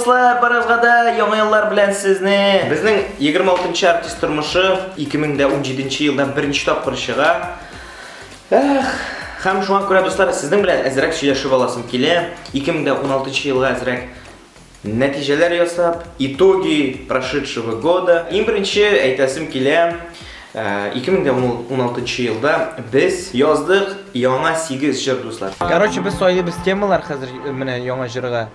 dostlar, Barazgada yangi yillar bilan sizni. Bizning 26-artist turmushi 2017-yildan 1-topqir shiga. Ham shunga ko'ra do'stlar, sizning bilan azroq сөйләшеп аласым килә. 2016-yilga azroq natijalar yasab, итоги прошедшего года. Иң беренче әйтәсем килә, 2016-yilda biz яздык яңа 8 җыр дуслар. Короче, biz сөйлибез темалар хәзер менә яңа җырга.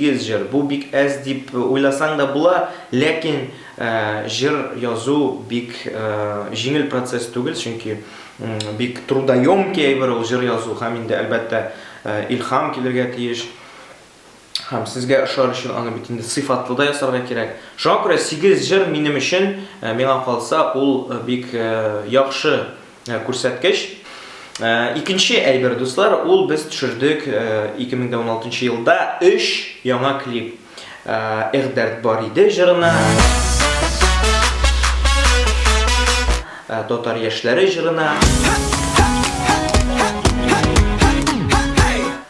Җыр. Бу бик әз дип уйласаң да була, ләкин җыр язу бик җиңел процесс түгел, чөнки бик трудоемкий әйбер ул җыр язу, һәм инде әлбәттә илһам килергә тиеш. Һәм сезгә ошар өчен аны бит инде сыйфатлы да ясарга кирәк. Шуңа күрә 8 җыр минем өчен, миңа калса, ул бик яхшы күрсәткеч. Икенче әйбер дуслар, ул без төшердек 2016-елда 3 яңа клип. Игъдәрт бар иде җырына, Татар яшьләре җырына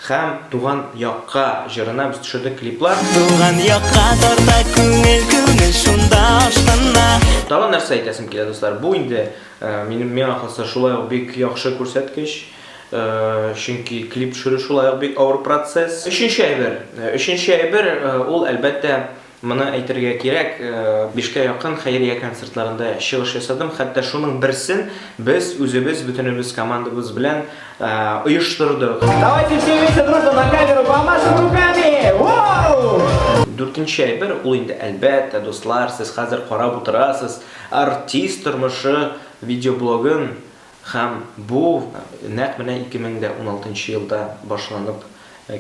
һәм Туган якка җырына без төшердек клиплар. Туган якка тарта күңел шунда аштана. Тагын нәрсә әйтәсем килә дуслар, бу инде миңа калса шулай ук бик яхшы күрсәткеч, чөнки клип төшерү шулай ук бик авыр процесс. Өченче әйбер ул әлбәттә моны әйтергә кирәк, 5кә якын хәйрия концертларында чыгыш ясадым, хәтта шуның берсен без үзебез бөтенебез командабыз белән оештырдык. Давайте все вместе дружно на камеру помашем руками. Вау! Дүртенче әйбер ул инде әлбәттә дуслар, сез хәзер карап утырасыз, артист тормышы видеоблогын, һәм бу нәкъ менә 2016-елда башланып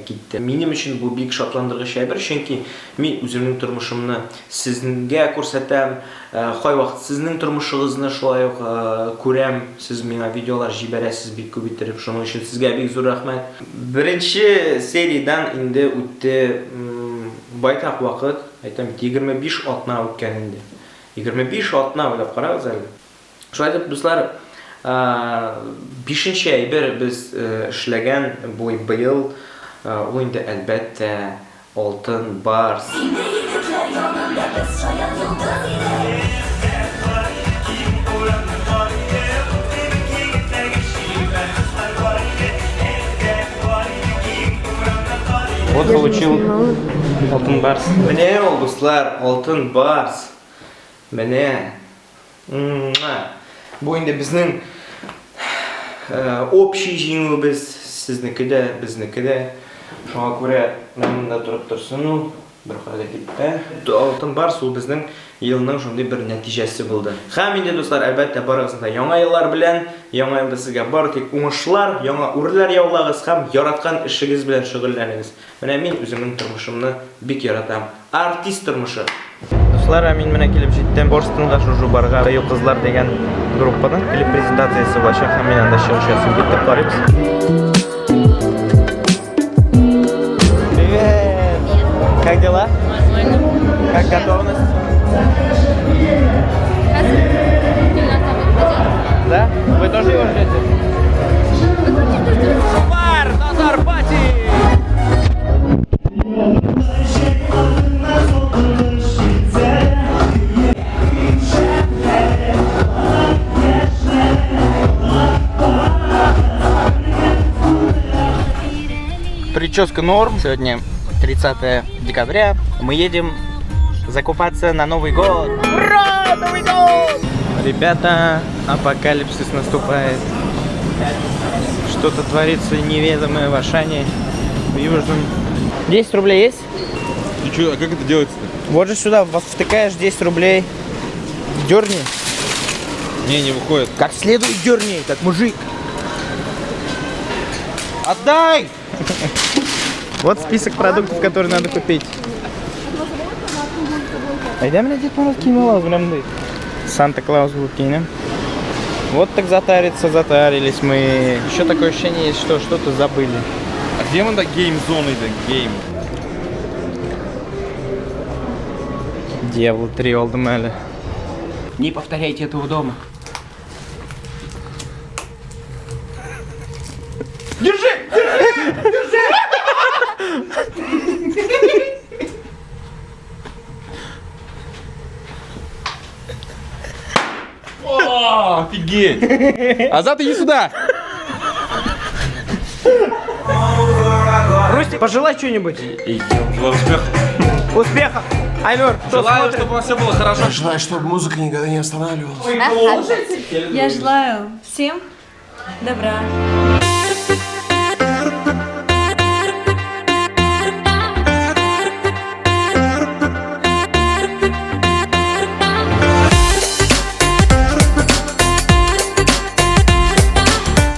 китте. Минем өчен бу бик шатландыргыч әйбер, чөнки мин үземнең тормышымны сезгә күрсәтәм, кайвакыт сезнең тормышыгызны шулай ук күрәм, сез миңа видеолар җибәрәсез бик күп иттереп, шуның өчен сезгә бик зур рәхмәт. Беренче сериядан инде үтте байтак вакыт, әйтәм 25 атна үткән инде. 25 атна уйлап карагыз әле. Шулай дип дуслар, 5нче әйбер без эшләгән бу быел, ул инде әлбәттә Алтын Барс. Вот получил Алтын Барс. Менә ул дуслар, Алтын Барс. Менә. Бу инде безнең общий җиңүбез, сезнеке дә, безнеке дә. Шуңа күрә монда турып торсын ул бер хәлгә китте. Алтын Барс ул безнең елның шундый бер нәтиҗәсе булды. Һәм инде дуслар, әлбәттә барыгызны яңа еллар белән, яңа елда сезгә бары тик уңышлар, яңа үрләр яулагыз һәм яраткан эшегез белән шөгыльләнегез. Менә мин үземнең тормышымны бик яратам. Артист тормышы. Дуслар, мин менә килеп җиттем. Борстонга шушы барга Аю кызлар дигән группаның клип презентациясе булачак, һәм мин анда чыгыш ясап киттек, карыйбыз. Привет! Как дела? Нормально. Как готовность? Да? Вы тоже его ждете? Супер! Назар Пати! Прическа норм. Сегодня 30 декабря. Мы едем закупаться на Новый год. Ура! Новый год! Ребята, апокалипсис наступает. Что-то творится неведомое в Ашане, в Южном. 10 рублей есть? И что, а как это делается-то? Вот же сюда втыкаешь 10 рублей. Дерни. Не выходит. Как следует дерни, как мужик. Отдай! Вот список продуктов, которые надо купить. Айда меня Дед Мороз кинул, блин. Санта-Клаус будет кинем. Вот так затарились мы. Еще такое ощущение есть, что что-то забыли. А где мы до гейм-зоны идем? Гейм. Дьявол 3 Олдемеля. Не повторяйте этого дома. О, офигеть! Азат, иди сюда! Русти, пожелай что-нибудь. Желаю успеха. Успеха! Айнур, кто Желаю, смотрит? чтобы у вас все было хорошо. Желаю, чтобы музыка никогда не останавливалась. Я желаю всем добра.